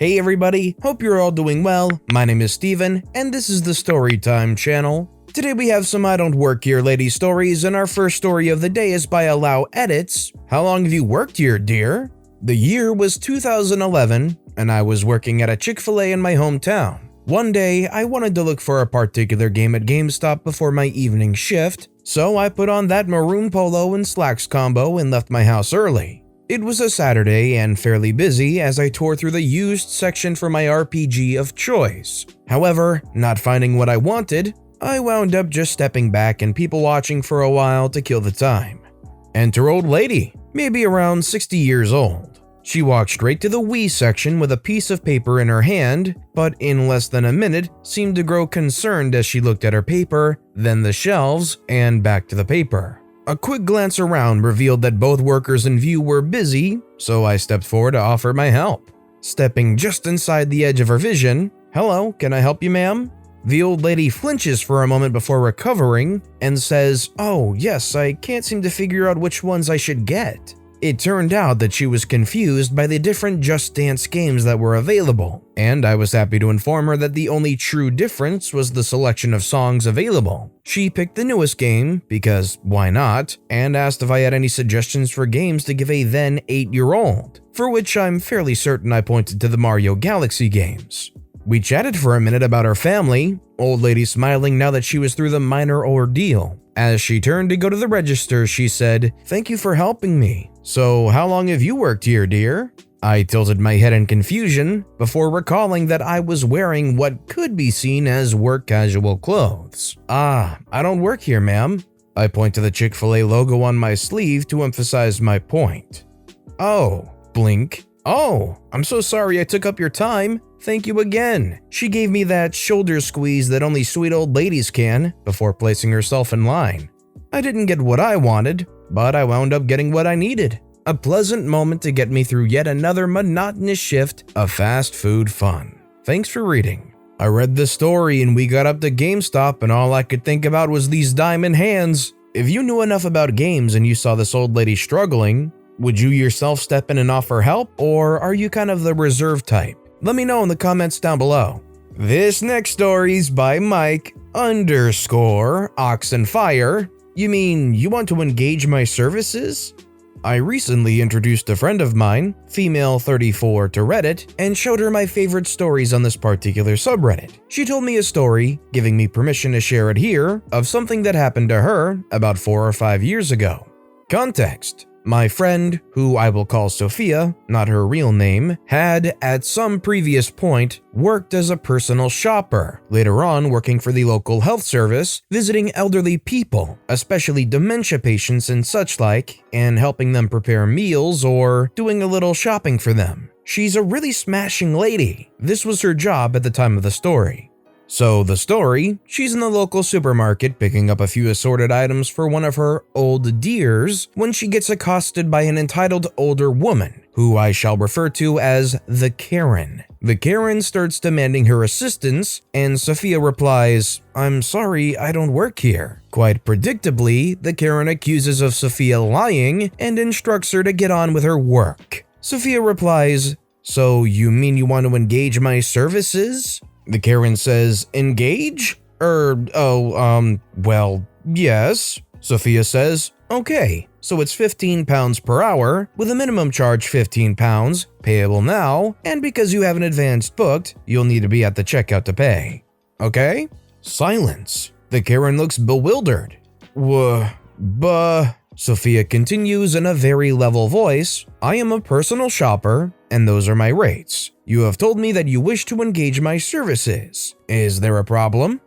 Hey everybody, hope you're all doing well. My name is Steven, and this is the Storytime channel. Today we have some I Don't Work Here Lady stories, and our first story of the day is by Allow Edits. How long have you worked here, dear? The year was 2011, and I was working at a Chick-fil-A in my hometown. One day, I wanted to look for a particular game at GameStop before my evening shift, so I put on that maroon polo and slacks combo and left my house early. It was a Saturday and fairly busy as I tore through the used section for my RPG of choice. However, not finding what I wanted, I wound up just stepping back and people watching for a while to kill the time. Enter old lady, maybe around 60 years old. She walked straight to the Wii section with a piece of paper in her hand, but in less than a minute seemed to grow concerned as she looked at her paper, then the shelves, and back to the paper. A quick glance around revealed that both workers in view were busy, so I stepped forward to offer my help. Stepping just inside the edge of her vision, "Hello, can I help you, ma'am?" The old lady flinches for a moment before recovering and says, "Oh, yes, I can't seem to figure out which ones I should get." It turned out that she was confused by the different Just Dance games that were available, and I was happy to inform her that the only true difference was the selection of songs available. She picked the newest game, because why not, and asked if I had any suggestions for games to give a then 8-year-old, for which I'm fairly certain I pointed to the Mario Galaxy games. We chatted for a minute about her family, old lady smiling now that she was through the minor ordeal. As she turned to go to the register, she said, "Thank you for helping me. So how long have you worked here, dear?" I tilted my head in confusion before recalling that I was wearing what could be seen as work casual clothes. "I don't work here, ma'am." I point to the Chick-fil-A logo on my sleeve to emphasize my point. "Oh," blink. "Oh, I'm so sorry I took up your time. Thank you again." She gave me that shoulder squeeze that only sweet old ladies can before placing herself in line. I didn't get what I wanted, but I wound up getting what I needed. A pleasant moment to get me through yet another monotonous shift of fast food fun. Thanks for reading. I read the story and we got up to GameStop and all I could think about was these diamond hands. If you knew enough about games and you saw this old lady struggling, would you yourself step in and offer help, or are you kind of the reserved type? Let me know in the comments down below. This next story's by Mike_Oxenfire. You mean you want to engage my services? I recently introduced a friend of mine, female 34, to Reddit and showed her my favorite stories on this particular subreddit. She told me a story, giving me permission to share it here, of something that happened to her about 4 or 5 years ago. Context: my friend, who I will call Sophia, not her real name, had, at some previous point, worked as a personal shopper, later on working for the local health service, visiting elderly people, especially dementia patients and such like, and helping them prepare meals or doing a little shopping for them. She's a really smashing lady. This was her job at the time of the story. So the story, she's in the local supermarket picking up a few assorted items for one of her old dears when she gets accosted by an entitled older woman, who I shall refer to as the Karen. The Karen starts demanding her assistance, and Sophia replies, "I'm sorry, I don't work here." Quite predictably, the Karen accuses of Sophia lying and instructs her to get on with her work. Sophia replies, "So you mean you want to engage my services?" The Karen says, "Engage? Well, yes." Sophia says, "Okay, so it's £15 per hour, with a minimum charge £15, payable now, and because you have an advance booked, you'll need to be at the checkout to pay. Okay?" Silence. The Karen looks bewildered. Sophia continues in a very level voice, "I am a personal shopper, and those are my rates. You have told me that you wish to engage my services. Is there a problem?"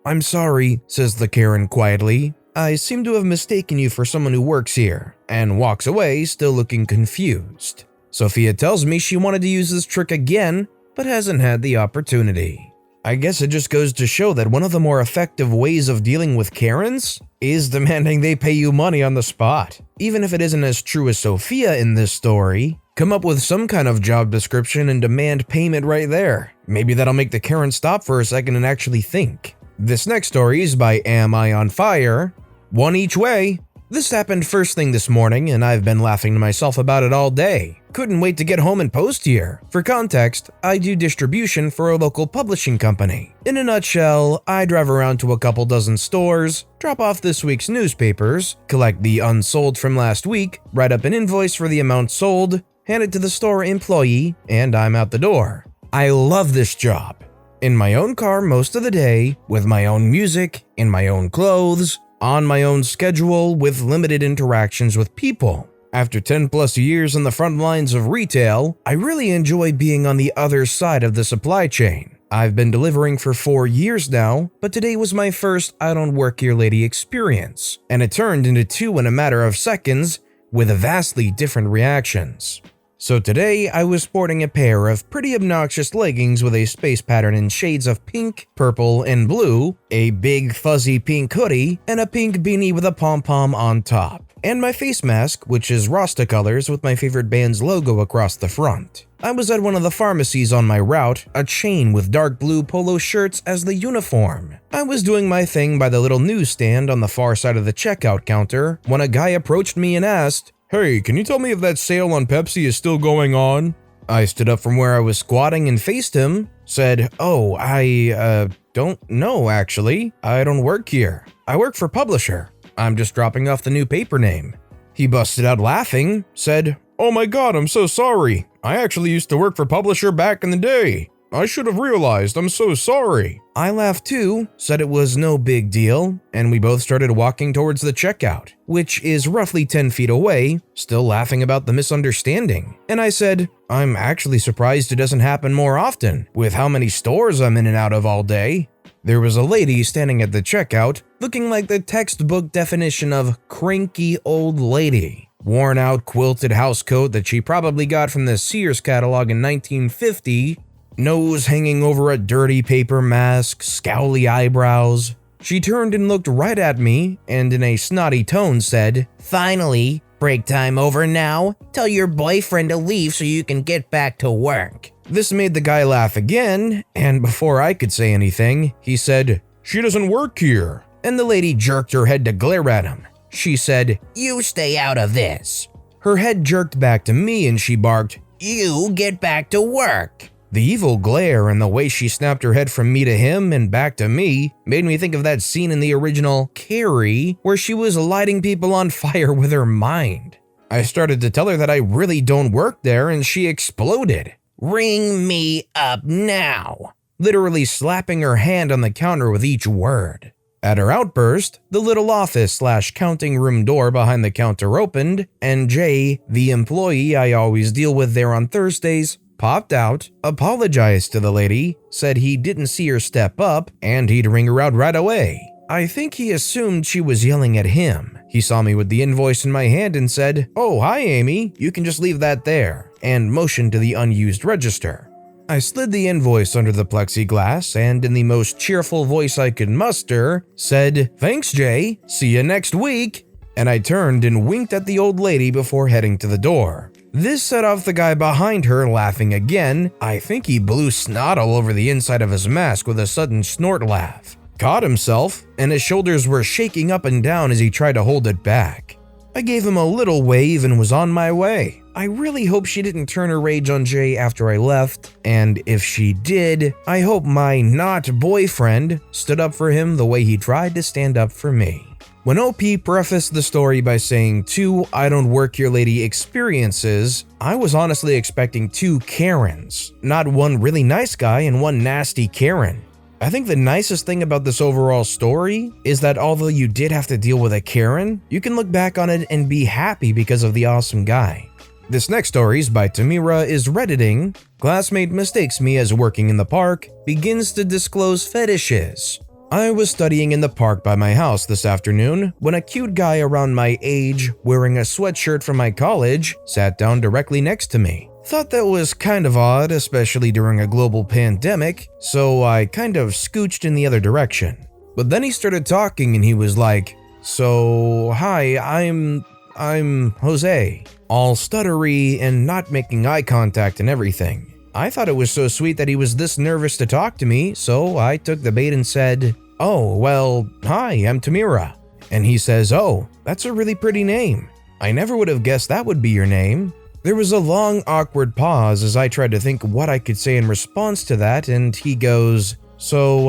"I'm sorry," says the Karen quietly. "I seem to have mistaken you for someone who works here," and walks away, still looking confused. Sophia tells me she wanted to use this trick again, but hasn't had the opportunity. I guess it just goes to show that one of the more effective ways of dealing with Karens is demanding they pay you money on the spot. Even if it isn't as true as Sophia in this story, come up with some kind of job description and demand payment right there. Maybe that'll make the Karen stop for a second and actually think. This next story is by Am I on Fire? One each way. This happened first thing this morning, and I've been laughing to myself about it all day. Couldn't wait to get home and post here. For context, I do distribution for a local publishing company. In a nutshell, I drive around to a couple dozen stores, drop off this week's newspapers, collect the unsold from last week, write up an invoice for the amount sold, hand it to the store employee, and I'm out the door. I love this job. In my own car most of the day, with my own music, in my own clothes, on my own schedule with limited interactions with people. After 10 plus years on the front lines of retail, I really enjoy being on the other side of the supply chain. I've been delivering for 4 years now, but today was my first I Don't Work Here Lady experience, and it turned into 2 in a matter of seconds with vastly different reactions. So today, I was sporting a pair of pretty obnoxious leggings with a space pattern in shades of pink, purple, and blue, a big fuzzy pink hoodie, and a pink beanie with a pom-pom on top, and my face mask, which is Rasta colors with my favorite band's logo across the front. I was at one of the pharmacies on my route, a chain with dark blue polo shirts as the uniform. I was doing my thing by the little newsstand on the far side of the checkout counter when a guy approached me and asked, "Hey, can you tell me if that sale on Pepsi is still going on?" I stood up from where I was squatting and faced him, said, "Oh, I don't know actually. I don't work here. I work for Publisher. I'm just dropping off the new paper name." He busted out laughing, said, "Oh my god, I'm so sorry. I actually used to work for Publisher back in the day. I should have realized, I'm so sorry." I laughed too, said it was no big deal, and we both started walking towards the checkout, which is roughly 10 feet away, still laughing about the misunderstanding. And I said, "I'm actually surprised it doesn't happen more often, with how many stores I'm in and out of all day." There was a lady standing at the checkout, looking like the textbook definition of cranky old lady. Worn out quilted housecoat that she probably got from the Sears catalog in 1950, nose hanging over a dirty paper mask, scowly eyebrows. She turned and looked right at me and in a snotty tone said, "Finally, break time over now? Tell your boyfriend to leave so you can get back to work." This made the guy laugh again, and before I could say anything, he said, "She doesn't work here." And the lady jerked her head to glare at him. She said, "You stay out of this." Her head jerked back to me and she barked, "You get back to work." The evil glare and the way she snapped her head from me to him and back to me made me think of that scene in the original Carrie where she was lighting people on fire with her mind. I started to tell her that I really don't work there and she exploded. "Ring me up now," literally slapping her hand on the counter with each word. At her outburst, the little office/counting room door behind the counter opened, and Jay, the employee I always deal with there on Thursdays, popped out, apologized to the lady, said he didn't see her step up, and he'd ring her out right away. I think he assumed she was yelling at him. He saw me with the invoice in my hand and said, "Oh, hi Amy, you can just leave that there," and motioned to the unused register. I slid the invoice under the plexiglass and in the most cheerful voice I could muster, said, "Thanks Jay, see you next week," and I turned and winked at the old lady before heading to the door. This set off the guy behind her laughing again. I think he blew snot all over the inside of his mask with a sudden snort laugh. Caught himself, and his shoulders were shaking up and down as he tried to hold it back. I gave him a little wave and was on my way. I really hope she didn't turn her rage on Jay after I left, and if she did, I hope my not boyfriend stood up for him the way he tried to stand up for me. When OP prefaced the story by saying 2 I Don't Work Here Lady experiences, I was honestly expecting 2 Karens, not one really nice guy and one nasty Karen. I think the nicest thing about this overall story is that although you did have to deal with a Karen, you can look back on it and be happy because of the awesome guy. This next story is by Tamira is Redditing. Classmate mistakes me as working in the park, begins to disclose fetishes. I was studying in the park by my house this afternoon when a cute guy around my age, wearing a sweatshirt from my college, sat down directly next to me. Thought that was kind of odd, especially during a global pandemic, so I kind of scooched in the other direction. But then he started talking and he was like, "So, hi, I'm Jose," all stuttery and not making eye contact and everything. I thought it was so sweet that he was this nervous to talk to me, so I took the bait and said, "Oh, well, hi, I'm Tamira." And he says, "Oh, that's a really pretty name. I never would have guessed that would be your name." There was a long, awkward pause as I tried to think what I could say in response to that, and he goes, "So,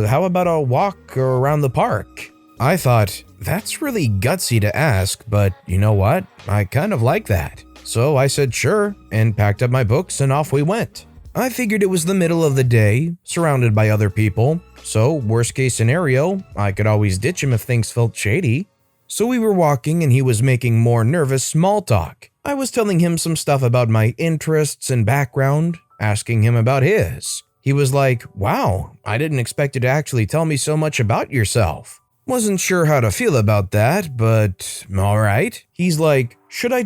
how about a walk around the park?" I thought, that's really gutsy to ask, but you know what? I kind of like that. So I said sure, and packed up my books and off we went. I figured it was the middle of the day, surrounded by other people, so worst case scenario, I could always ditch him if things felt shady. So we were walking and he was making more nervous small talk. I was telling him some stuff about my interests and background, asking him about his. He was like, "Wow, I didn't expect you to actually tell me so much about yourself." Wasn't sure how to feel about that, but alright. He's like, should I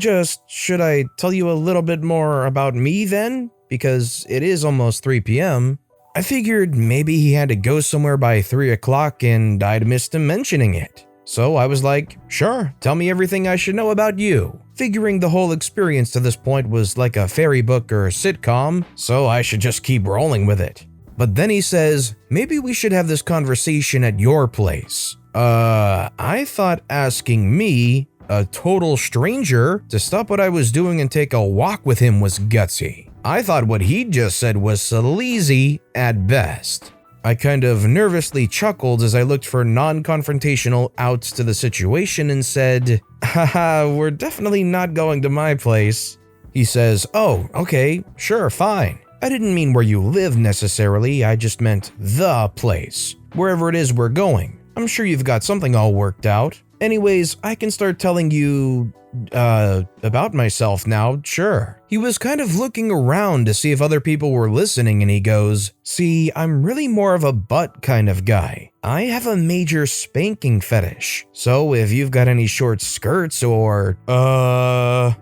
tell you a little bit more about me then? Because it is almost 3 p.m. I figured maybe he had to go somewhere by 3 o'clock and I'd missed him mentioning it. So I was like, sure, tell me everything I should know about you. Figuring the whole experience to this point was like a fairy book or sitcom, so I should just keep rolling with it. But then he says, maybe we should have this conversation at your place. I thought asking me, a total stranger, to stop what I was doing and take a walk with him was gutsy. I thought what he'd just said was sleazy at best. I kind of nervously chuckled as I looked for non-confrontational outs to the situation and said, "Haha, we're definitely not going to my place." He says, "Oh, okay, sure, fine. I didn't mean where you live necessarily, I just meant the place. Wherever it is we're going. I'm sure you've got something all worked out. Anyways, I can start telling you, about myself now, sure." He was kind of looking around to see if other people were listening and he goes, "See, I'm really more of a butt kind of guy. I have a major spanking fetish. So if you've got any short skirts or, what?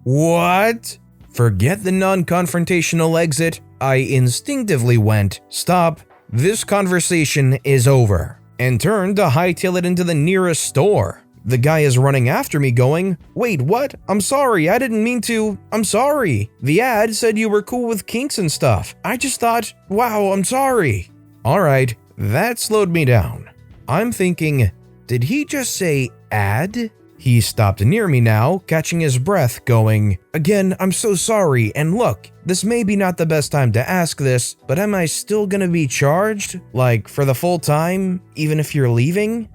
What? Forget the non-confrontational exit. I instinctively went, "Stop. This conversation is over," and turned to hightail it into the nearest store. The guy is running after me going, "Wait, what? I'm sorry, I didn't mean to. I'm sorry. The ad said you were cool with kinks and stuff. I just thought, wow, I'm sorry." Alright, that slowed me down. I'm thinking, did he just say ad? He stopped near me now, catching his breath, going, "Again, I'm so sorry, and look, this may be not the best time to ask this, but am I still gonna be charged? Like, for the full time, even if you're leaving?"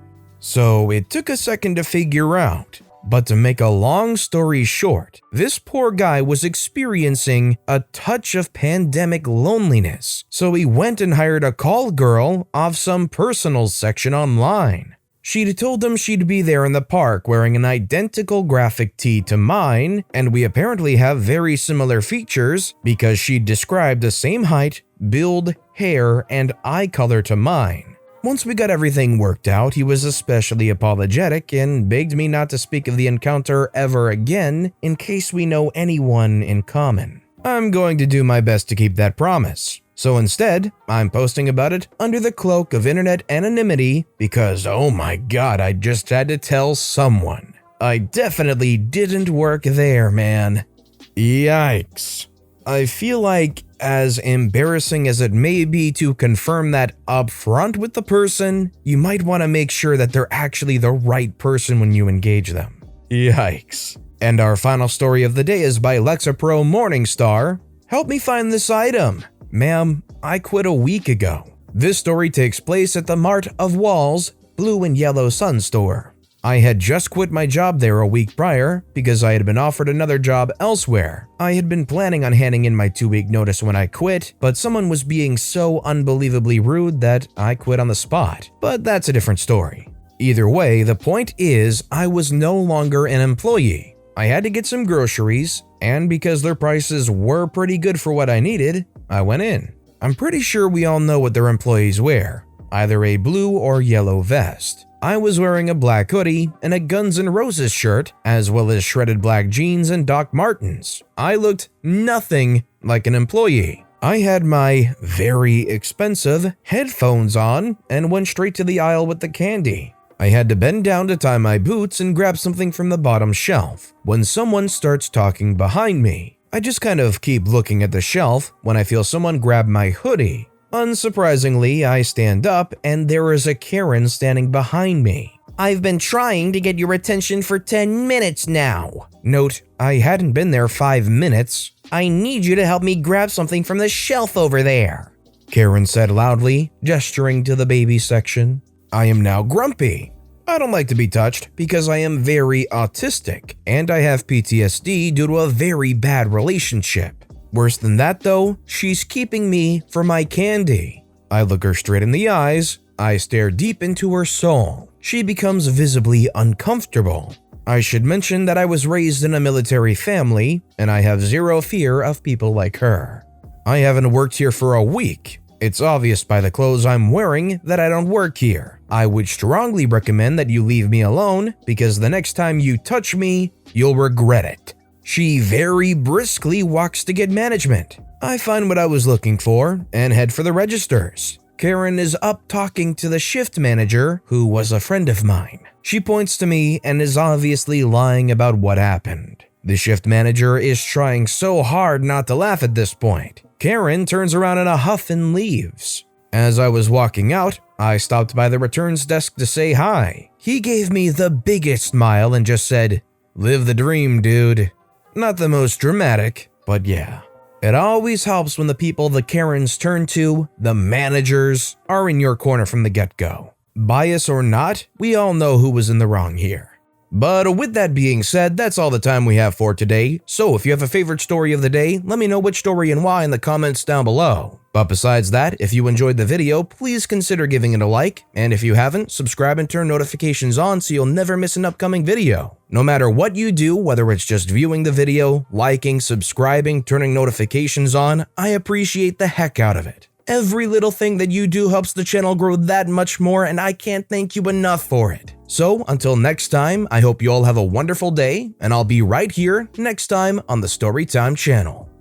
So it took a second to figure out, but to make a long story short, this poor guy was experiencing a touch of pandemic loneliness, so he went and hired a call girl off some personals section online. She'd told him she'd be there in the park wearing an identical graphic tee to mine, and we apparently have very similar features because she'd described the same height, build, hair, and eye color to mine. Once we got everything worked out, he was especially apologetic and begged me not to speak of the encounter ever again in case we know anyone in common. I'm going to do my best to keep that promise. So instead, I'm posting about it under the cloak of internet anonymity because, oh my god, I just had to tell someone. I definitely didn't work there, man. Yikes. I feel like, as embarrassing as it may be to confirm that up front with the person, you might want to make sure that they're actually the right person when you engage them. Yikes. And our final story of the day is by Lexapro Morningstar. "Help me find this item. Ma'am, I quit a week ago." This story takes place at the Mart of Walls Blue and Yellow Sun store. I had just quit my job there a week prior because I had been offered another job elsewhere. I had been planning on handing in my 2-week notice when I quit, but someone was being so unbelievably rude that I quit on the spot. But that's a different story. Either way, the point is I was no longer an employee. I had to get some groceries, and because their prices were pretty good for what I needed, I went in. I'm pretty sure we all know what their employees wear, either a blue or yellow vest. I was wearing a black hoodie and a Guns N' Roses shirt, as well as shredded black jeans and Doc Martens. I looked nothing like an employee. I had my very expensive headphones on and went straight to the aisle with the candy. I had to bend down to tie my boots and grab something from the bottom shelf when someone starts talking behind me. I just kind of keep looking at the shelf when I feel someone grab my hoodie. Unsurprisingly, I stand up and there is a Karen standing behind me. I've been trying to get your attention for 10 minutes now. Note, I hadn't been there 5 minutes. I need you to help me grab something from the shelf over there, Karen said loudly, gesturing to the baby section. I am now grumpy. I don't like to be touched because I am very autistic and I have PTSD due to a very bad relationship. Worse than that though, she's keeping me for my candy. I look her straight in the eyes. I stare deep into her soul. She becomes visibly uncomfortable. I should mention that I was raised in a military family and I have zero fear of people like her. I haven't worked here for a week. It's obvious by the clothes I'm wearing that I don't work here. I would strongly recommend that you leave me alone because the next time you touch me, you'll regret it. She very briskly walks to get management. I find what I was looking for and head for the registers. Karen is up talking to the shift manager, who was a friend of mine. She points to me and is obviously lying about what happened. The shift manager is trying so hard not to laugh at this point. Karen turns around in a huff and leaves. As I was walking out, I stopped by the returns desk to say hi. He gave me the biggest smile and just said, "Live the dream, dude." Not the most dramatic, but yeah. It always helps when the people the Karens turn to, the managers, are in your corner from the get-go. Bias or not, we all know who was in the wrong here. But with that being said, that's all the time we have for today. So if you have a favorite story of the day, let me know which story and why in the comments down below. But besides that, if you enjoyed the video, please consider giving it a like, and if you haven't, subscribe and turn notifications on so you'll never miss an upcoming video. No matter what you do, whether it's just viewing the video, liking, subscribing, turning notifications on, I appreciate the heck out of it. Every little thing that you do helps the channel grow that much more, and I can't thank you enough for it. So until next time, I hope you all have a wonderful day, and I'll be right here next time on the Storytime channel.